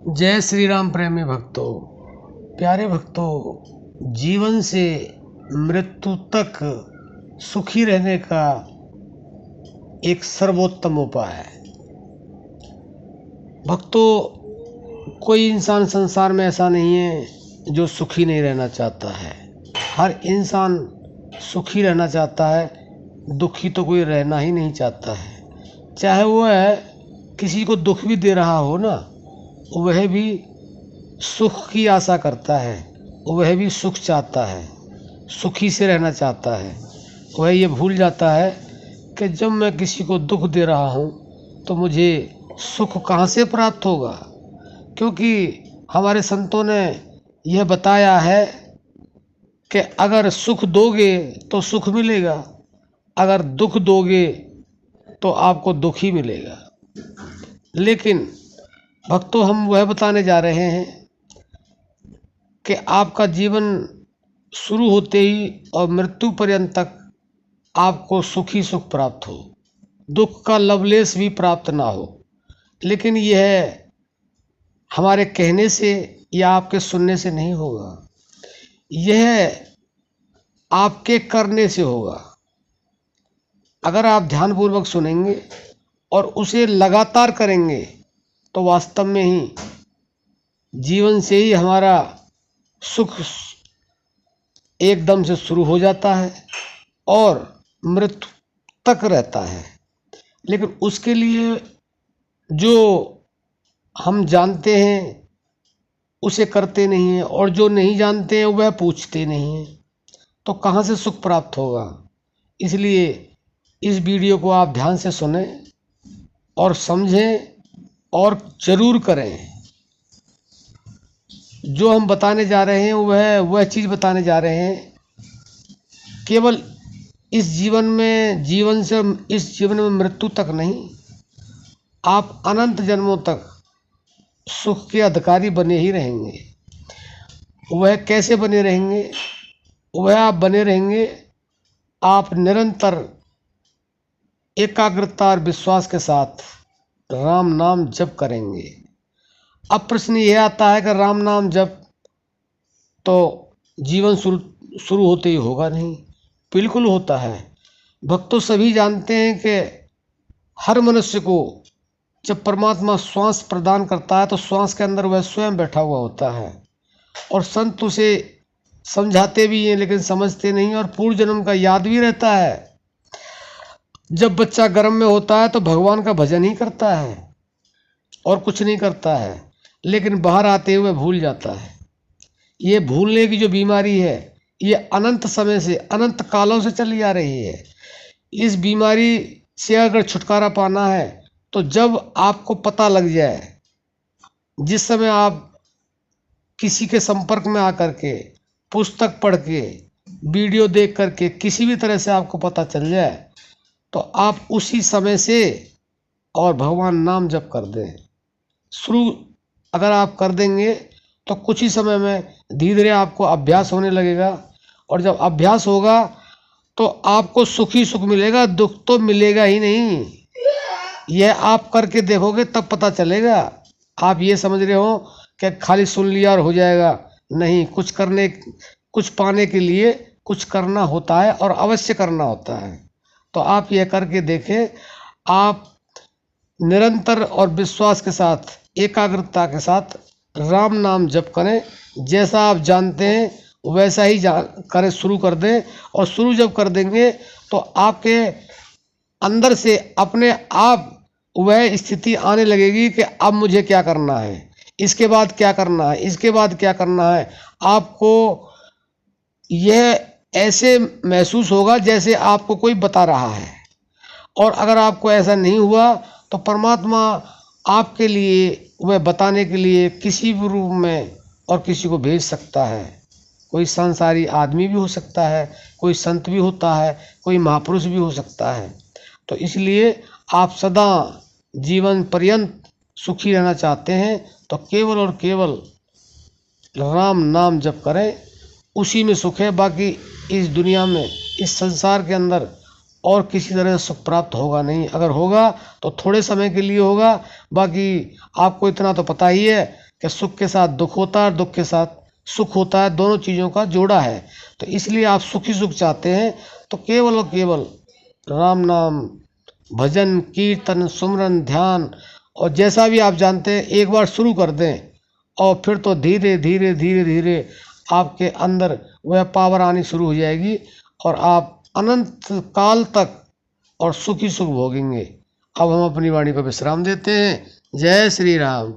जय श्री राम प्रेमी भक्तों, प्यारे भक्तों, जीवन से मृत्यु तक सुखी रहने का एक सर्वोत्तम उपाय है। भक्तों, कोई इंसान संसार में ऐसा नहीं है जो सुखी नहीं रहना चाहता है। हर इंसान सुखी रहना चाहता है, दुखी तो कोई रहना ही नहीं चाहता है। चाहे वो है किसी को दुख भी दे रहा हो ना, वह भी सुख की आशा करता है, वह भी सुख चाहता है, सुखी से रहना चाहता है। वह ये भूल जाता है कि जब मैं किसी को दुख दे रहा हूँ तो मुझे सुख कहाँ से प्राप्त होगा, क्योंकि हमारे संतों ने यह बताया है कि अगर सुख दोगे तो सुख मिलेगा, अगर दुख दोगे तो आपको दुख ही मिलेगा। लेकिन भक्तों, हम वह बताने जा रहे हैं कि आपका जीवन शुरू होते ही और मृत्यु पर्यंत तक आपको सुखी सुख प्राप्त हो, दुख का लवलेश भी प्राप्त ना हो। लेकिन यह हमारे कहने से या आपके सुनने से नहीं होगा, यह आपके करने से होगा। अगर आप ध्यानपूर्वक सुनेंगे और उसे लगातार करेंगे तो वास्तव में ही जीवन से ही हमारा सुख एकदम से शुरू हो जाता है और मृत्यु तक रहता है। लेकिन उसके लिए जो हम जानते हैं उसे करते नहीं हैं, और जो नहीं जानते हैं वह पूछते नहीं हैं, तो कहाँ से सुख प्राप्त होगा। इसलिए इस वीडियो को आप ध्यान से सुनें और समझें और ज़रूर करें। जो हम बताने जा रहे हैं वह चीज़ बताने जा रहे हैं। केवल इस जीवन में मृत्यु तक नहीं, आप अनंत जन्मों तक सुख के अधिकारी बने ही रहेंगे। वह कैसे बने रहेंगे? वह आप बने रहेंगे, आप निरंतर एकाग्रता और विश्वास के साथ राम नाम जप करेंगे। अब प्रश्न यह आता है कि राम नाम जप तो जीवन शुरू होते ही होगा नहीं? बिल्कुल होता है। भक्तों, सभी जानते हैं कि हर मनुष्य को जब परमात्मा श्वास प्रदान करता है तो श्वास के अंदर वह स्वयं बैठा हुआ होता है, और संत उसे समझाते भी हैं लेकिन समझते नहीं, और पूर्व जन्म का याद भी रहता है। जब बच्चा गर्भ में होता है तो भगवान का भजन ही करता है और कुछ नहीं करता है, लेकिन बाहर आते हुए भूल जाता है। ये भूलने की जो बीमारी है, ये अनंत समय से, अनंत कालों से चली आ रही है। इस बीमारी से अगर छुटकारा पाना है तो जब आपको पता लग जाए, जिस समय आप किसी के संपर्क में आकर के, पुस्तक पढ़ के, वीडियो देख करके, किसी भी तरह से आपको पता चल जाए, तो आप उसी समय से और भगवान नाम जप कर दें। शुरू अगर आप कर देंगे तो कुछ ही समय में धीरे धीरे आपको अभ्यास होने लगेगा, और जब अभ्यास होगा तो आपको सुख ही सुख मिलेगा, दुख तो मिलेगा ही नहीं। यह आप करके देखोगे तब पता चलेगा। आप ये समझ रहे हो कि खाली सुन लिया और हो जाएगा, नहीं। कुछ पाने के लिए कुछ करना होता है और अवश्य करना होता है। तो आप यह करके देखें। आप निरंतर और विश्वास के साथ, एकाग्रता के साथ राम नाम जप करें। जैसा आप जानते हैं वैसा ही करें, शुरू कर दें। और शुरू जब कर देंगे तो आपके अंदर से अपने आप वह स्थिति आने लगेगी कि अब मुझे क्या करना है, इसके बाद क्या करना है, इसके बाद क्या करना है। आपको यह ऐसे महसूस होगा जैसे आपको कोई बता रहा है। और अगर आपको ऐसा नहीं हुआ तो परमात्मा आपके लिए, वह बताने के लिए किसी भी रूप में और किसी को भेज सकता है। कोई संसारी आदमी भी हो सकता है, कोई संत भी होता है, कोई महापुरुष भी हो सकता है। तो इसलिए आप सदा जीवन पर्यंत सुखी रहना चाहते हैं तो केवल और केवल राम नाम जप करें, उसी में सुख है। बाकी इस दुनिया में, इस संसार के अंदर और किसी तरह से सुख प्राप्त होगा नहीं। अगर होगा तो थोड़े समय के लिए होगा। बाकी आपको इतना तो पता ही है कि सुख के साथ दुख होता है और दुख के साथ सुख होता है, दोनों चीज़ों का जोड़ा है। तो इसलिए आप सुखी सुख चाहते हैं तो केवल और केवल राम नाम भजन कीर्तन सुमरन ध्यान, और जैसा भी आप जानते हैं एक बार शुरू कर दें और फिर तो धीरे धीरे धीरे धीरे आपके अंदर वह पावर आनी शुरू हो जाएगी और आप अनंत काल तक और सुखी सुख भोगेंगे। अब हम अपनी वाणी को विश्राम देते हैं। जय श्री राम।